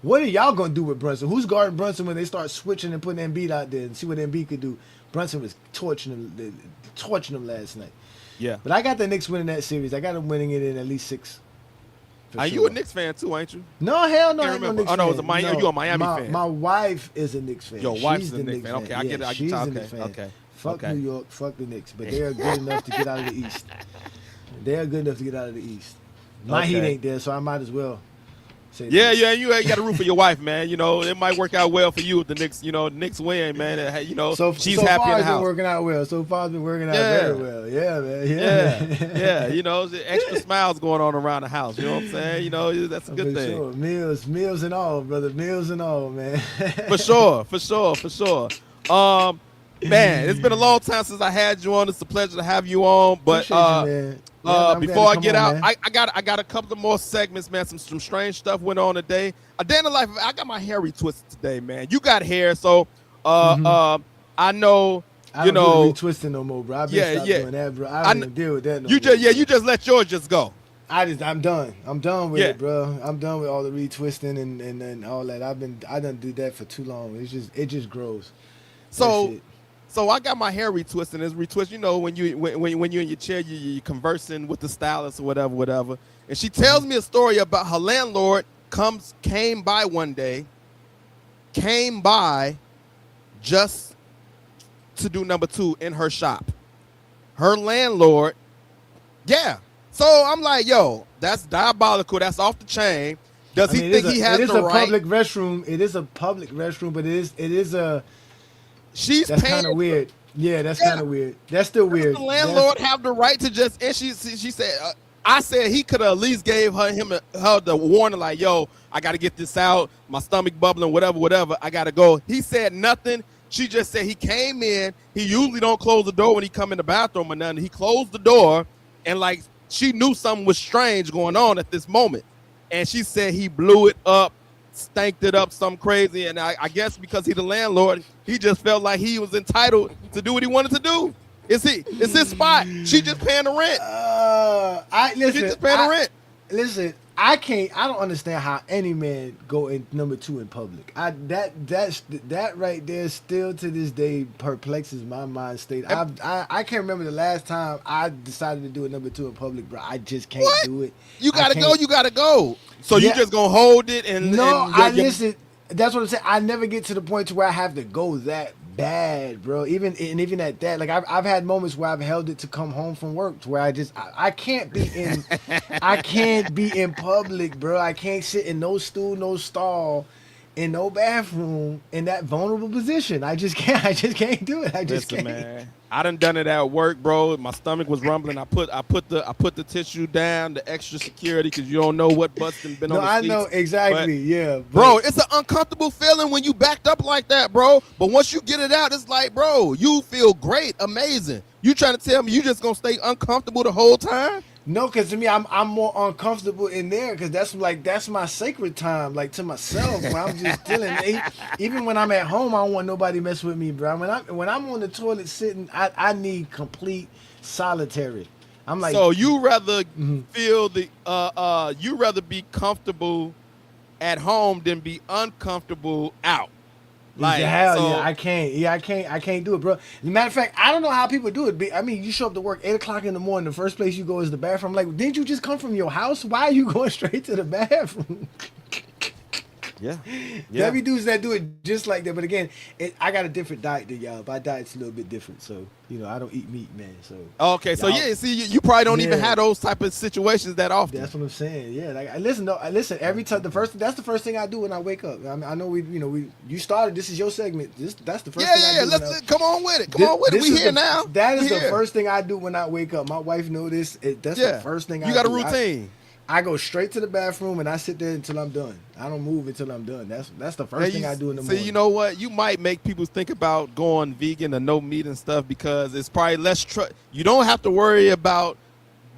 What are y'all going to do with Brunson? Who's guarding Brunson when they start switching and putting Embiid out there and see what Embiid could do? Brunson was torching them last night. Yeah. But I got the Knicks winning that series. I got them winning it in at least 6. Are you a Knicks fan too, ain't you? No, hell no. Can't I ain't no remember. Knicks Oh, no, fan. it's a Miami. You a Miami fan. My wife is a Knicks fan. Your wife's She's a Knicks fan. Okay, I get it. She's a Okay, Knicks fan. okay. Fuck Okay. New York. Fuck the Knicks. But they are good enough to get out of the East. They are good enough to get out of the East. My heat ain't there, so I might as well say Yeah, that. you got to root for your wife, man. It might work out well for you if the Knicks, the Knicks win, man. She's happy far in the it's house. been working out well. So far it's been working out very well. Yeah, man. Yeah. Extra smiles going on around the house. You know what I'm saying? That's a good For thing. sure. Meals and all, brother. Meals and all, man. For sure. Man, it's been a long time since I had you on. It's a pleasure to have you on. But Appreciate you, man. Yeah, I'm glad before to I get come out, on, I got a couple of more segments, man. Some strange stuff went on today. A day in the life. I got my hair retwisted today, man. You got hair, so I know. I don't do the retwisting no more, bro. I've been stopped doing that, bro. I don't even deal with that no more. You just let yours just go. I'm done. I'm done with it, bro. I'm done with all the retwisting and all that. I done do that for too long. It just grows. So I got my hair retwisted. It's retwisted. When you're in your chair, you're conversing with the stylist or whatever. And she tells me a story about her landlord came by one day, just to do number 2 in her shop. Her landlord, yeah. So I'm like, yo, that's diabolical. That's off the chain. Does he think he has the right? It is a public restroom. It is a public restroom, but it is a. That's kind of weird. Yeah, that's kind of weird. That's still weird. Does the landlord have the right to just? And she said, I said he could have at least gave her the warning, like, yo, I got to get this out. My stomach bubbling, whatever. I got to go. He said nothing. She just said he came in. He usually don't close the door when he come in the bathroom or nothing. He closed the door, and like she knew something was strange going on at this moment. And she said he blew it up, stanked it up, something crazy. And I guess because he's the landlord, he just felt like he was entitled to do what he wanted to do. It's his spot. She just paying the rent. She just paying the rent. Listen, I don't understand how any man go in number 2 in public. That right there still to this day perplexes my mind state. I can't remember the last time I decided to do a number 2 in public, bro. I just can't do it. You gotta go. You gotta go. So you just gonna hold it and listen. That's what I'm saying. I never get to the point to where I have to go that bad, bro. Even at that, like I've had moments where I've held it to come home from work, to where I can't be in I can't be in public, bro. I can't sit in no stool, no stall, in no bathroom in that vulnerable position. I just can't do it. Listen, man. I done it at work, bro. My stomach was rumbling. I put the tissue down, the extra security, because you don't know what butts been on the seats. No, I know exactly. Yeah, bro, it's an uncomfortable feeling when you backed up like that, bro. But once you get it out, it's like, bro, you feel great, amazing. You trying to tell me you just gonna stay uncomfortable the whole time? No, because to me, I'm more uncomfortable in there, because that's my sacred time, like to myself, when I'm just chilling. Even when I'm at home, I don't want nobody mess with me, bro. When I'm on the toilet sitting, I need complete solitary. I'm like, so you rather feel you rather be comfortable at home than be uncomfortable out. Like, I can't. Yeah, I can't do it, bro. As a matter of fact, I don't know how people do it. I mean, you show up to work 8 o'clock in the morning. The first place you go is the bathroom. Like, didn't you just come from your house? Why are you going straight to the bathroom? Yeah. There be dudes that do it just like that. But again, I got a different diet than y'all. My diet's a little bit different. So, I don't eat meat, man. So okay, so see, you probably don't even have those type of situations that often. That's what I'm saying. Yeah, like listen. Every time that's the first thing I do when I wake up. I mean, I know you started. This is your segment. That's the first thing I do. Let's come on with it. Come on with it. We here now. That is the first thing I do when I wake up. My wife knows this. That's the first thing I do. You got a routine. I go straight to the bathroom and I sit there until I'm done. I don't move until I'm done. That's the first thing I do in the morning. See, you know what? You might make people think about going vegan or no meat and stuff, because it's probably less. You don't have to worry about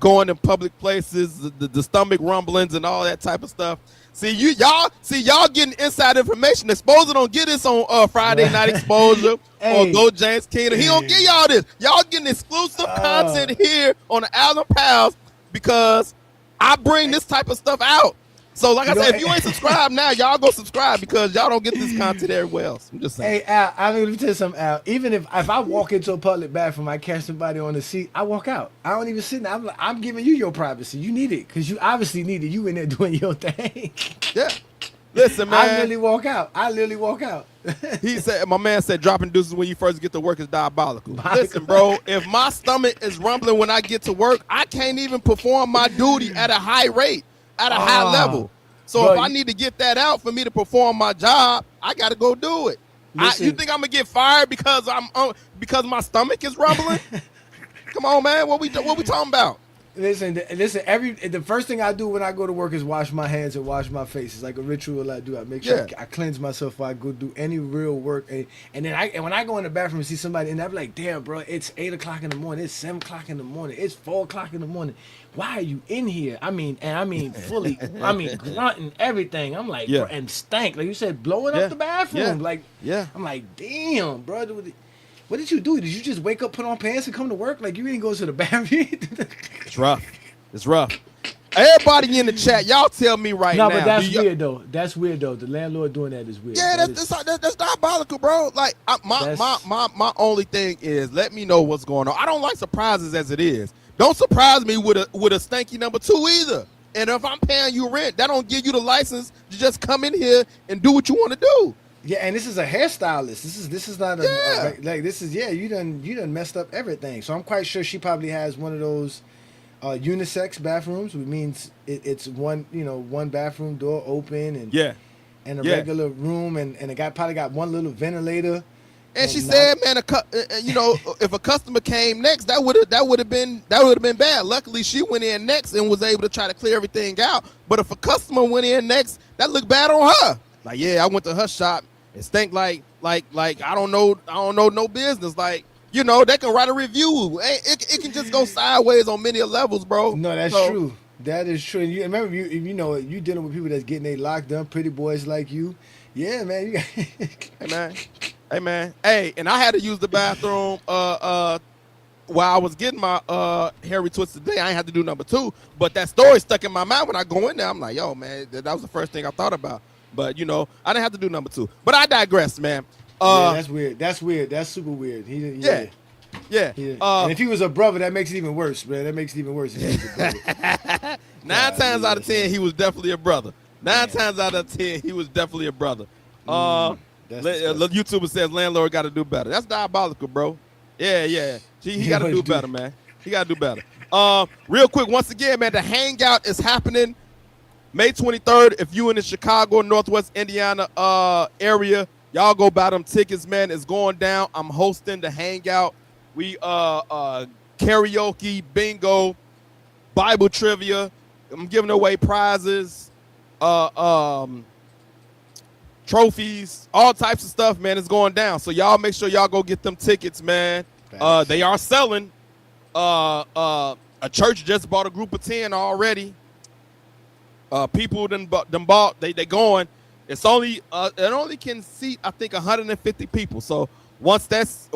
going to public places, the stomach rumblings and all that type of stuff. See, y'all getting inside information. Exposure don't get this on Friday Night Exposure or Go James Kingdom. He don't give y'all this. Y'all getting exclusive content here on the Allen Pals, because I bring this type of stuff out. So, like I said, if you ain't subscribed now, y'all go subscribe, because y'all don't get this content everywhere else. I'm just saying. Hey, Al, let me tell you something, Al. Even if I walk into a public bathroom, I catch somebody on the seat, I walk out. I don't even sit there. I'm giving you your privacy. You need it, because you obviously need it. You in there doing your thing. Yeah. Listen, man. I literally walk out. He said, my man said, dropping deuces when you first get to work is diabolical. Listen, bro, if my stomach is rumbling when I get to work, I can't even perform my duty at a high rate, at a high level. So bro, if I need to get that out for me to perform my job, I got to go do it. You think I'm gonna get fired because because my stomach is rumbling? Come on, man. What we talking about? Listen. The first thing I do when I go to work is wash my hands and wash my face. It's like a ritual I do. I make sure I cleanse myself before I go do any real work. And then when I go in the bathroom and see somebody, and I'm like, damn, bro, it's 8 o'clock in the morning. It's 7 o'clock in the morning. It's 4 o'clock in the morning. Why are you in here? I mean fully. I mean grunting everything. I'm like, bro, and stank. Like you said, blowing up the bathroom. Like, I'm like, damn, bro. What did you do? Did you just wake up, put on pants, and come to work? Like, you didn't go to the bathroom? It's rough. Everybody in the chat, y'all tell me right now. No, but that's weird, though. That's weird, though. The landlord doing that is weird. Yeah, that's diabolical, bro. Like, my only thing is, let me know what's going on. I don't like surprises as it is. Don't surprise me with a stanky number 2 either. And if I'm paying you rent, that don't give you the license to just come in here and do what you want to do. Yeah, and this is a hairstylist. This is not you done messed up everything. So I'm quite sure she probably has one of those unisex bathrooms, which means it's one bathroom door open and a regular room, and it probably got one little ventilator. And she said, man, if a customer came next, that would have been bad. Luckily, she went in next and was able to try to clear everything out. But if a customer went in next, that looked bad on her. Like, yeah, I went to her shop. It stink like I don't know no business. Like, you know, they can write a review. It can just go sideways on many levels, bro. No, that's So, true. That is true. And you remember, you know, you dealing with people that's getting they locked up, pretty boys like you. Yeah, man. You got hey man, hey, and I had to use the bathroom while I was getting my Harry Twisted today. I ain't had to do number 2, but that story stuck in my mind when I go in there. I'm like, yo, man, that was the first thing I thought about. But, you know, I didn't have to do number 2. But I digress, man. yeah, that's weird. That's weird. That's super weird. Yeah. And if he was a brother, that makes it even worse, man. That makes it even worse if he was a brother. 9 times out of 10, he was definitely a brother. 9 times out of 10, he was definitely a brother. YouTuber says landlord got to do better. That's diabolical, bro. Yeah. He got to do better, man. He got to do better. Real quick, once again, man, the Hangout is happening May 23rd. If you in the Chicago, Northwest Indiana area, y'all go buy them tickets, man. It's going down. I'm hosting the Hangout. We karaoke, bingo, Bible trivia. I'm giving away prizes, trophies, all types of stuff, man. It's going down. So y'all make sure y'all go get them tickets, man. They are selling. A church just bought a group of 10 already. People done bought. They going. It's only it only can seat, I think, 150 people. So once that's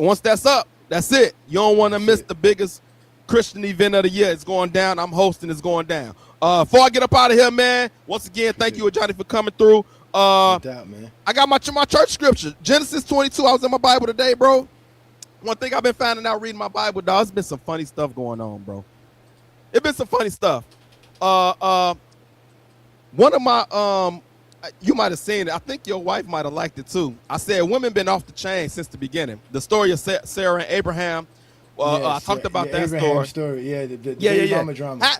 up, that's it. You don't want to miss the biggest Christian event of the year. It's going down. I'm hosting. It's going down. Before I get up out of here, man, once again, thank you, Johnny, for coming through. No doubt, man. I got my church scripture, Genesis 22. I was in my Bible today, bro. One thing I've been finding out reading my Bible, dog, it's been some funny stuff going on, bro. It's been some funny stuff. One of my you might have seen it. I think your wife might have liked it too. I said women been off the chain since the beginning. The story of Sarah and Abraham. I talked about that story. Yeah, the drama. I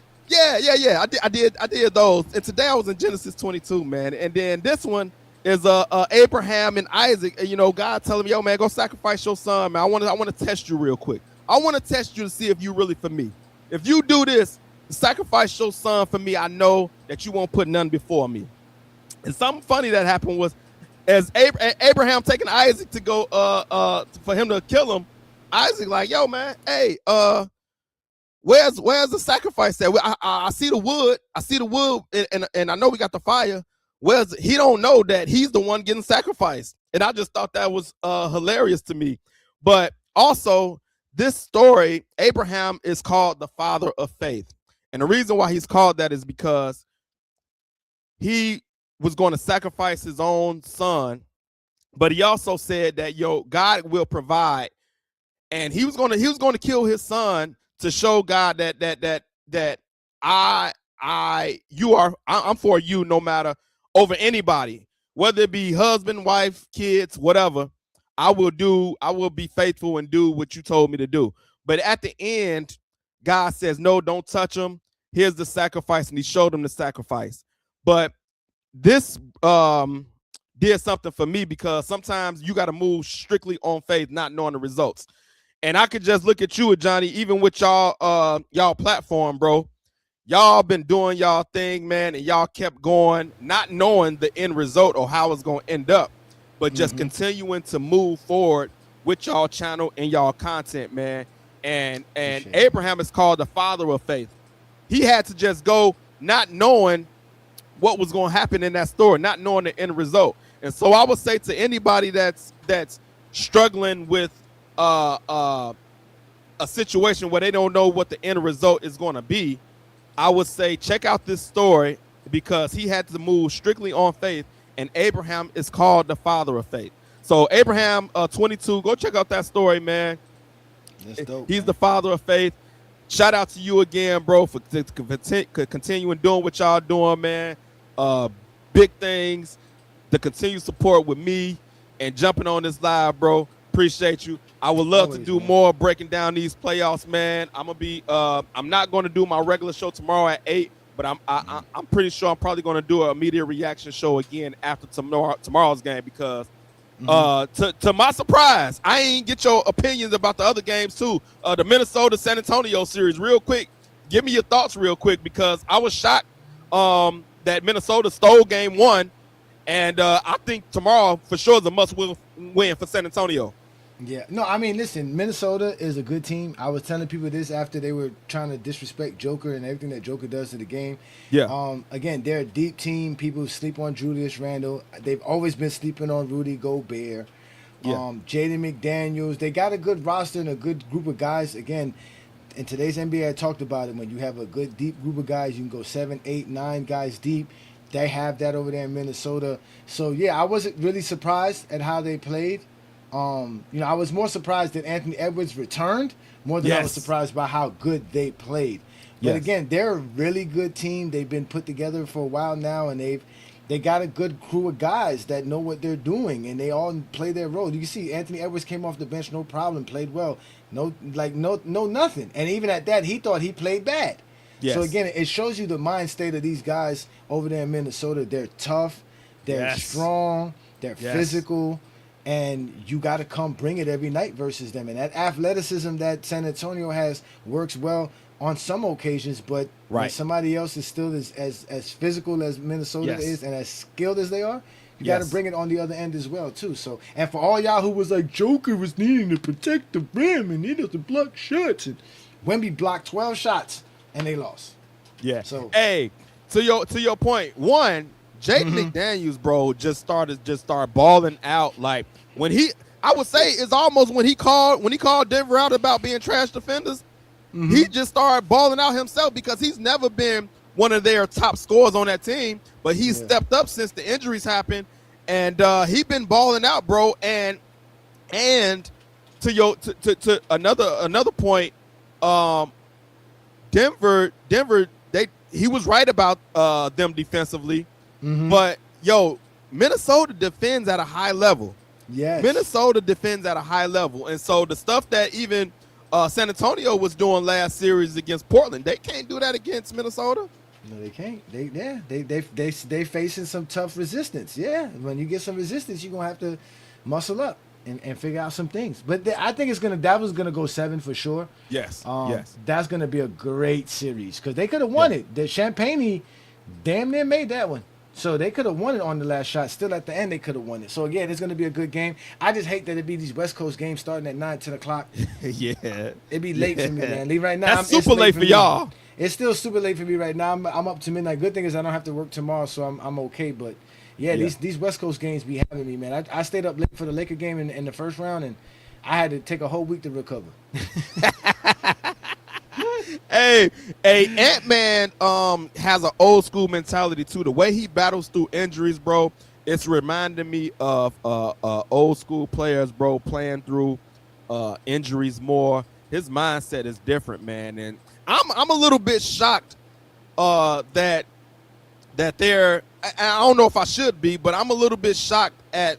did those. And today I was in Genesis 22, man. And then this one is Abraham and Isaac. And, you know, God telling me, yo, man, go sacrifice your son, man. I want to test you real quick. I want to test you to see if you really for me. If you do this, sacrifice your son for me, I know that you won't put none before me. And something funny that happened was, as Abraham taking Isaac to go for him to kill him, Isaac like, yo, man, hey, where's the sacrifice at? I see the wood. I see the wood, and I know we got the fire. He don't know that he's the one getting sacrificed. And I just thought that was hilarious to me. But also, this story, Abraham is called the father of faith. And the reason why he's called that is because he was going to sacrifice his own son, but he also said that, God will provide. And he was going to kill his son to show God that I'm for you no matter over anybody, whether it be husband, wife, kids, whatever. I will be faithful and do what you told me to do. But at the end, God says, no, don't touch him. Here's the sacrifice. And he showed him the sacrifice. But this did something for me, because sometimes you got to move strictly on faith, not knowing the results. And I could just look at you, Johnny, even with y'all platform, bro. Y'all been doing y'all thing, man, and y'all kept going, not knowing the end result or how it's going to end up, but just continuing to move forward with y'all channel and y'all content, man. And Abraham is called the father of faith. He had to just go not knowing what was going to happen in that story, not knowing the end result. And so I would say to anybody that's struggling with a situation where they don't know what the end result is going to be, I would say check out this story, because he had to move strictly on faith, and Abraham is called the father of faith. So Abraham 22, go check out that story, man. That's dope. He's the father of faith. Shout out to you again, bro, for continuing doing what y'all doing, man. Big things, the continued support with me and jumping on this live, bro. Appreciate you. I would love to do more breaking down these playoffs, man. I'm not going to do my regular show tomorrow at 8, but I'm pretty sure I'm probably going to do a media reaction show again after tomorrow's game, because to my surprise, I ain't get your opinions about the other games too. The Minnesota San Antonio series, real quick. Give me your thoughts real quick, because I was shocked that Minnesota stole game 1, And I think tomorrow for sure is a must-win for San Antonio. Yeah. No, I mean, listen, Minnesota is a good team. I was telling people this after they were trying to disrespect Joker and everything that Joker does to the game. Yeah. Again, they're a deep team. People sleep on Julius Randle. They've always been sleeping on Rudy Gobert. Yeah. Jaden McDaniels. They got a good roster and a good group of guys. Again, in today's NBA, I talked about it. When you have a good deep group of guys, you can go 7, 8, 9 guys deep. They have that over there in Minnesota. So yeah, I wasn't really surprised at how they played. I was more surprised that Anthony Edwards returned more than I was Yes. surprised by how good they played. But Yes. again, they're a really good team. They've been put together for a while now, and they got a good crew of guys that know what they're doing, and they all play their role. You can see Anthony Edwards came off the bench, no problem, played well, no nothing. And even at that, he thought he played bad. Yes. So again, it shows you the mind state of these guys over there in Minnesota. They're tough, they're Yes. strong, they're Yes. physical, and you got to come bring it every night versus them. And that athleticism that San Antonio has works well on some occasions, but when Right. somebody else is still as physical as Minnesota Yes. is and as skilled as they are, you got to Yes. bring it on the other end as well too. So, and for all y'all who was like Joker was needing to protect the rim and needed to block shots, and Wemby blocked 12 shots and they lost. Yeah. So- hey, to your point, one, Jaden McDaniels, bro, just started balling out. Like I would say it's almost when he called Denver out about being trash defenders, he just started balling out himself because he's never been one of their top scorers on that team, but he's stepped up since the injuries happened, and he been balling out, bro. And to another point, Denver, he was right about them defensively, but Minnesota defends at a high level. Yes. Minnesota defends at a high level, and so the stuff that even San Antonio was doing last series against Portland, they can't do that against Minnesota. No, they can't. They facing some tough resistance. Yeah, when you get some resistance, you're gonna have to muscle up and figure out some things. But I think that was gonna go 7 for sure. Yes, yes. That's gonna be a great series because they could have won it. The Champagne damn near made that one, so they could have won it on the last shot. Still at the end, they could have won it. So again, it's gonna be a good game. I just hate that it be these West Coast games starting at 9, 10 o'clock. Yeah, It'd be late for me, man. Leave right now. That's it's super late for me. y'all. It's still super late for me right now. I'm up to midnight. Good thing is I don't have to work tomorrow, so I'm okay. But yeah, these West Coast games be having me, man. I stayed up late for the Laker game in the first round, and I had to take a whole week to recover. Hey, Ant-Man has an old school mentality too. The way he battles through injuries, bro, it's reminding me of old school players, bro, playing through injuries more. His mindset is different, man, and I'm a little bit shocked that they're. I don't know if I should be, but I'm a little bit shocked at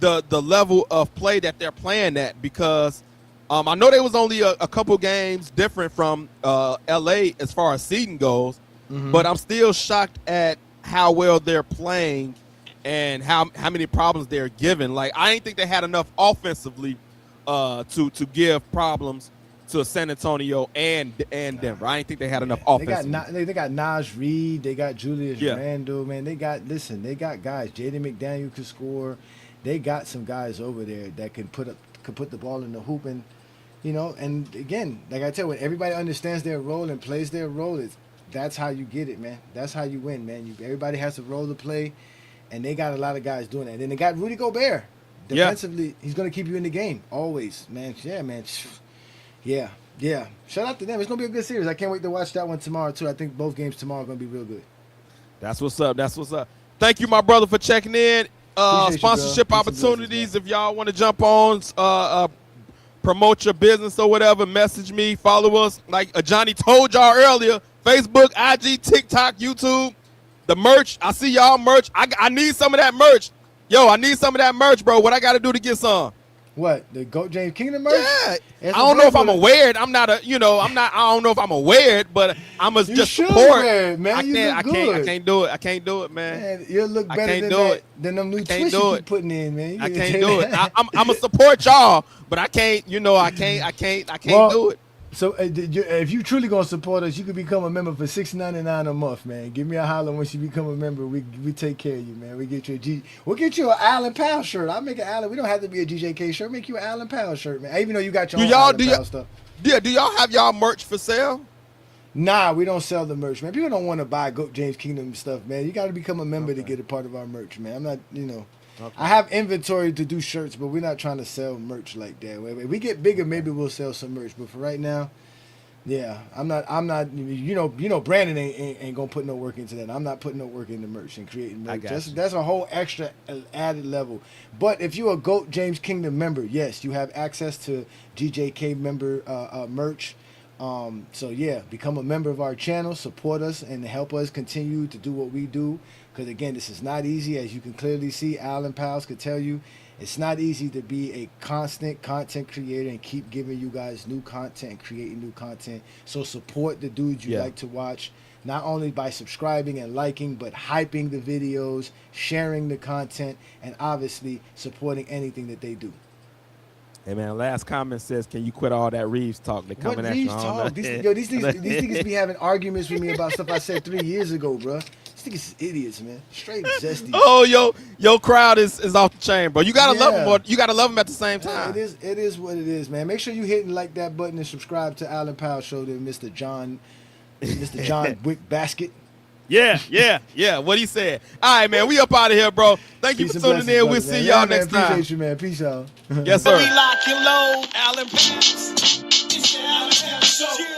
the level of play that they're playing at because I know there was only a couple games different from LA as far as seeding goes, but I'm still shocked at how well they're playing and how many problems they're given. Like I didn't think they had enough offensively to give problems to San Antonio and Denver. I didn't think they had enough offensively. They got Naj Reed. They got Julius Yeah. Randle. Man, they got guys. Jaden McDaniel could score. They got some guys over there that can put the ball in the hoop and. And again, like I tell you, when everybody understands their role and plays their role, that's how you get it, man. That's how you win, man. Everybody has a role to play, and they got a lot of guys doing that. And then they got Rudy Gobert. Defensively, he's going to keep you in the game, always, man. Yeah, man. Yeah. Shout out to them. It's going to be a good series. I can't wait to watch that one tomorrow, too. I think both games tomorrow are going to be real good. That's what's up. Thank you, my brother, for checking in. Appreciate you, Sponsorship bro. Peace and opportunities, blessings, if y'all want to jump on, promote your business or whatever, message me, follow us. Like Johnny told y'all earlier, Facebook, IG, TikTok, YouTube, the merch. I see y'all merch. I need some of that merch. Yo, I need some of that merch, bro. What I got to do to get some? What? The Goat James Kingdom merch? Yeah. It's I don't know if I'm a aware. I'm not a, I don't know if I'm aware, but I'm a You just should support. wear it, man. I You can't, look I can't, I good. can't do it. I can't do it, man. Man, you'll look I better can't than do that, it. than them new Can't twists do you it. keep putting in, man. I can't do it. I'm a support y'all, but I can't. I can't Well, do it. So if you truly gonna support us, you can become a member for $6.99 a month, man. Give me a holler once you become a member. We take care of you, man. We'll get you an Allen Powell shirt. I'll make an Allen. We don't have to be a GJK shirt. Make you an Allen Powell shirt, man. Even though you got your own Allen Powell stuff. Yeah, do y'all have y'all merch for sale? Nah, we don't sell the merch, man. People don't want to buy Goat James Kingdom stuff, man. You got to become a member to get a part of our merch, man. I'm not, I have inventory to do shirts, but we're not trying to sell merch like that. If we get bigger, maybe we'll sell some merch. But for right now, yeah, I'm not. Brandon ain't gonna put no work into that. I'm not putting no work into merch and creating merch. That's a whole extra added level. But if you're a Goat James Kingdom member, yes, you have access to GJK member merch. So yeah, become a member of our channel, support us, and help us continue to do what we do. Because again, this is not easy, as you can clearly see. Allen Powell could tell you, it's not easy to be a constant content creator and keep giving you guys new content and creating new content. So support the dudes you like to watch, not only by subscribing and liking, but hyping the videos, sharing the content, and obviously supporting anything that they do. Hey man, last comment says, "Can you quit all that Reeves talk?" They coming at you. Reeves talk? These niggas be having arguments with me about stuff I said 3 years ago, bro. These niggas idiots, man. Straight zesty. Oh, your crowd is off the chain, bro. You gotta love them, but you gotta love them at the same time. It is what it is, man. Make sure you hit and like that button and subscribe to Allen Powell Show to Mr. John Wick Basket. Yeah. What he said. All right, man. We up out of here, bro. Thank you for tuning in. We'll see y'all next time. Appreciate you, man. Peace out. Yes, sir. We lock and load, Allen Powell. It's the Allen Powell Show.